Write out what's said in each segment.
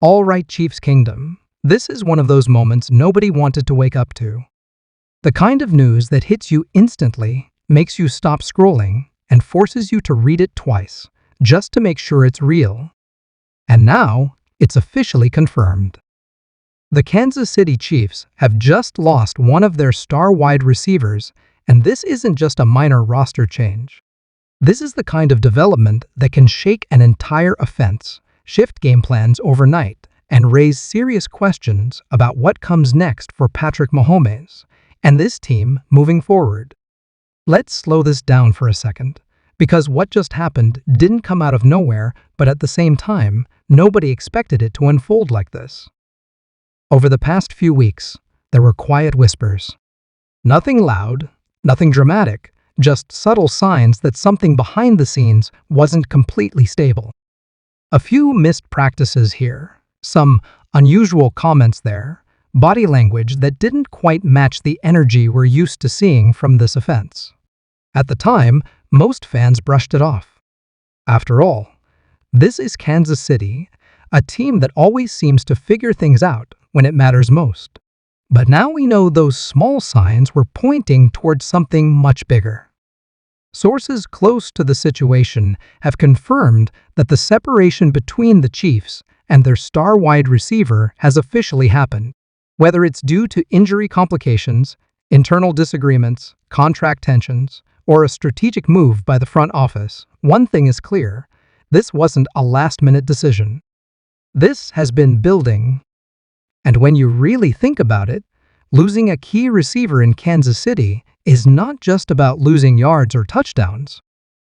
All right, Chiefs Kingdom. This is one of those moments nobody wanted to wake up to. The kind of news that hits you instantly, makes you stop scrolling, and forces you to read it twice, just to make sure it's real. And now, it's officially confirmed. The Kansas City Chiefs have just lost one of their star wide receivers, and this isn't just a minor roster change. This is the kind of development that can shake an entire offense, shift game plans overnight, and raise serious questions about what comes next for Patrick Mahomes and this team moving forward. Let's slow this down for a second, because what just happened didn't come out of nowhere, but at the same time, nobody expected it to unfold like this. Over the past few weeks, there were quiet whispers. Nothing loud, nothing dramatic, just subtle signs that something behind the scenes wasn't completely stable. A few missed practices here, some unusual comments there, body language that didn't quite match the energy we're used to seeing from this offense. At the time, most fans brushed it off. After all, this is Kansas City, a team that always seems to figure things out when it matters most. But now we know those small signs were pointing towards something much bigger. Sources close to the situation have confirmed that the separation between the Chiefs and their star wide receiver has officially happened. Whether it's due to injury complications, internal disagreements, contract tensions, or a strategic move by the front office, one thing is clear: this wasn't a last-minute decision. This has been building. And when you really think about it, losing a key receiver in Kansas City is not just about losing yards or touchdowns.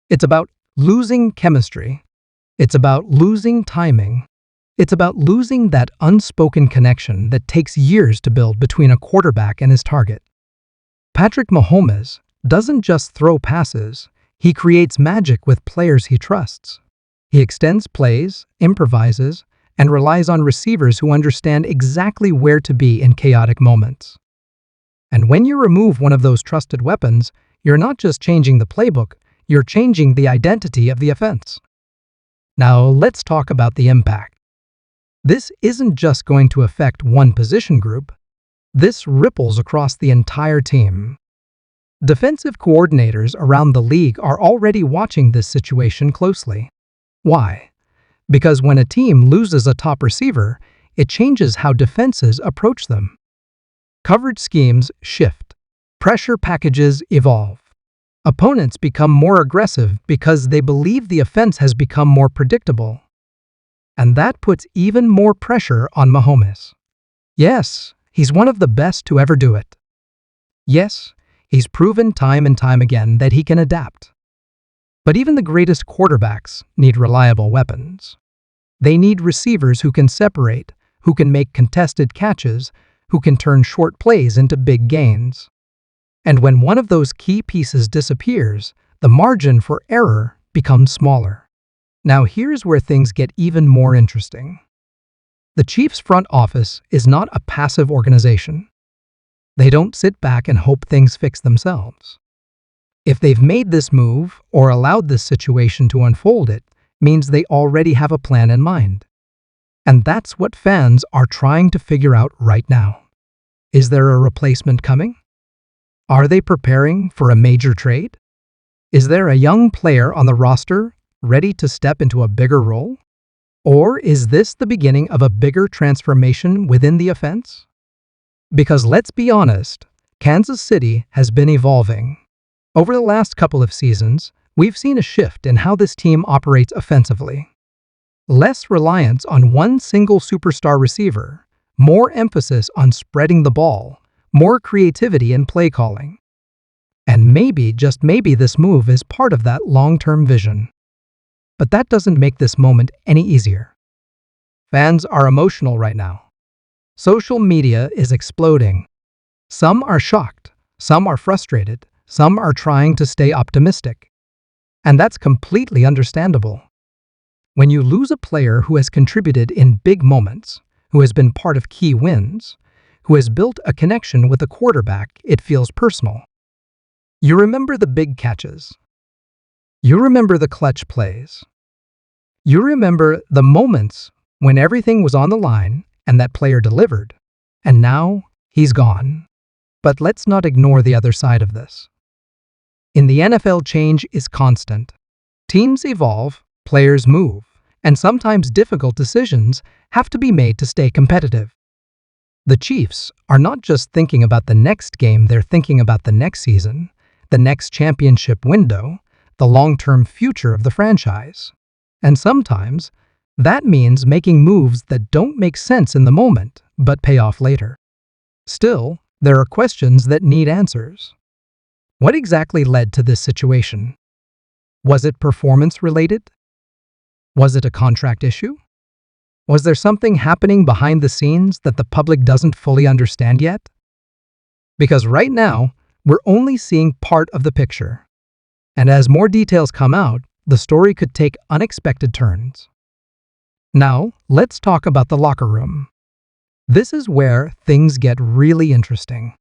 It's about losing chemistry. It's about losing timing. It's about losing that unspoken connection that takes years to build between a quarterback and his target. Patrick Mahomes doesn't just throw passes, he creates magic with players he trusts. He extends plays, improvises, and relies on receivers who understand exactly where to be in chaotic moments. And when you remove one of those trusted weapons, you're not just changing the playbook, you're changing the identity of the offense. Now, let's talk about the impact. This isn't just going to affect one position group. This ripples across the entire team. Defensive coordinators around the league are already watching this situation closely. Why? Because when a team loses a top receiver, it changes how defenses approach them. Coverage schemes shift. Pressure packages evolve. Opponents become more aggressive because they believe the offense has become more predictable. And that puts even more pressure on Mahomes. Yes, he's one of the best to ever do it. Yes, he's proven time and time again that he can adapt. But even the greatest quarterbacks need reliable weapons. They need receivers who can separate, who can make contested catches, who can turn short plays into big gains. And when one of those key pieces disappears, the margin for error becomes smaller. Now here's where things get even more interesting. The Chiefs' front office is not a passive organization. They don't sit back and hope things fix themselves. If they've made this move or allowed this situation to unfold, it means they already have a plan in mind. And that's what fans are trying to figure out right now. Is there a replacement coming? Are they preparing for a major trade? Is there a young player on the roster ready to step into a bigger role? Or is this the beginning of a bigger transformation within the offense? Because let's be honest, Kansas City has been evolving. Over the last couple of seasons, we've seen a shift in how this team operates offensively. Less reliance on one single superstar receiver, more emphasis on spreading the ball, more creativity in play calling. And maybe, just maybe, this move is part of that long-term vision. But that doesn't make this moment any easier. Fans are emotional right now. Social media is exploding. Some are shocked, some are frustrated, some are trying to stay optimistic. And that's completely understandable. When you lose a player who has contributed in big moments, who has been part of key wins, who has built a connection with a quarterback, it feels personal. You remember the big catches. You remember the clutch plays. You remember the moments when everything was on the line and that player delivered, and now he's gone. But let's not ignore the other side of this. In the NFL, change is constant. Teams evolve, players move, and sometimes difficult decisions have to be made to stay competitive. The Chiefs are not just thinking about the next game, they're thinking about the next season, the next championship window, the long-term future of the franchise. And sometimes, that means making moves that don't make sense in the moment, but pay off later. Still, there are questions that need answers. What exactly led to this situation? Was it performance-related? Was it a contract issue? Was there something happening behind the scenes that the public doesn't fully understand yet? Because right now, we're only seeing part of the picture. And as more details come out, the story could take unexpected turns. Now, let's talk about the locker room. This is where things get really interesting.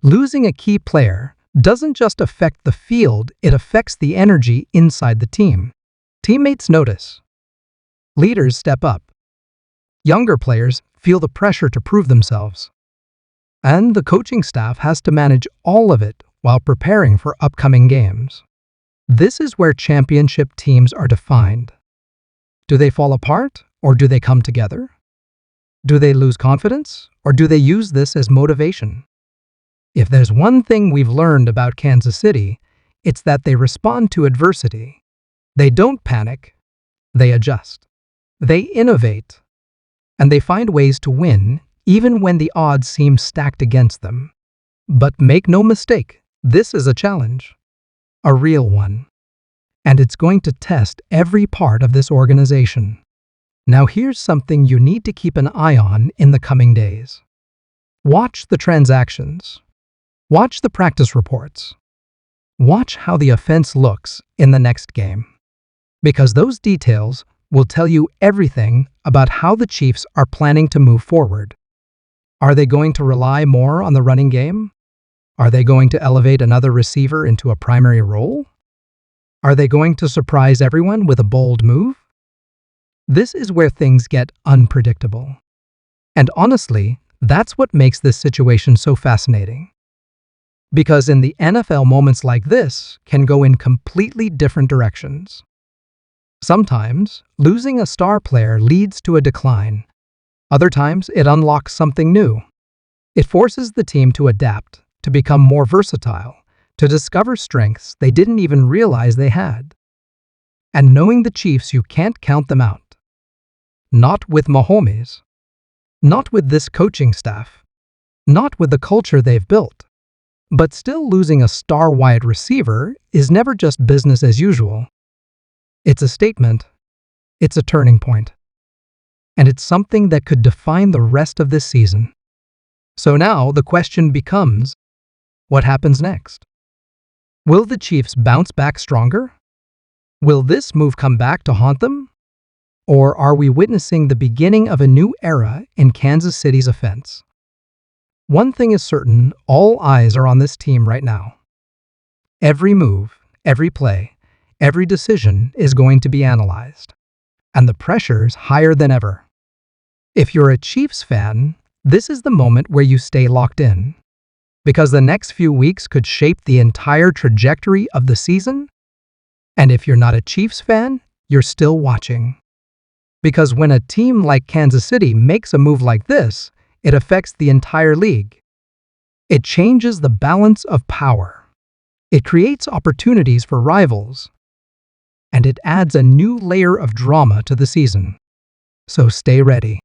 Losing a key player doesn't just affect the field, it affects the energy inside the team. Teammates notice. Leaders step up. Younger players feel the pressure to prove themselves. And the coaching staff has to manage all of it while preparing for upcoming games. This is where championship teams are defined. Do they fall apart or do they come together? Do they lose confidence or do they use this as motivation? If there's one thing we've learned about Kansas City, it's that they respond to adversity. They don't panic, they adjust. They innovate, and they find ways to win even when the odds seem stacked against them. But make no mistake, this is a challenge, a real one, and it's going to test every part of this organization. Now here's something you need to keep an eye on in the coming days. Watch the transactions. Watch the practice reports. Watch how the offense looks in the next game. Because those details will tell you everything about how the Chiefs are planning to move forward. Are they going to rely more on the running game? Are they going to elevate another receiver into a primary role? Are they going to surprise everyone with a bold move? This is where things get unpredictable. And honestly, that's what makes this situation so fascinating. Because in the NFL, moments like this can go in completely different directions. Sometimes, losing a star player leads to a decline. Other times, it unlocks something new. It forces the team to adapt, to become more versatile, to discover strengths they didn't even realize they had. And knowing the Chiefs, you can't count them out. Not with Mahomes. Not with this coaching staff. Not with the culture they've built. But still, losing a star wide receiver is never just business as usual. It's a statement. It's a turning point. And it's something that could define the rest of this season. So now the question becomes, what happens next? Will the Chiefs bounce back stronger? Will this move come back to haunt them? Or are we witnessing the beginning of a new era in Kansas City's offense? One thing is certain, all eyes are on this team right now. Every move, every play, every decision is going to be analyzed. And the pressure's higher than ever. If you're a Chiefs fan, this is the moment where you stay locked in. Because the next few weeks could shape the entire trajectory of the season. And if you're not a Chiefs fan, you're still watching. Because when a team like Kansas City makes a move like this, it affects the entire league. It changes the balance of power. It creates opportunities for rivals. And it adds a new layer of drama to the season. So stay ready.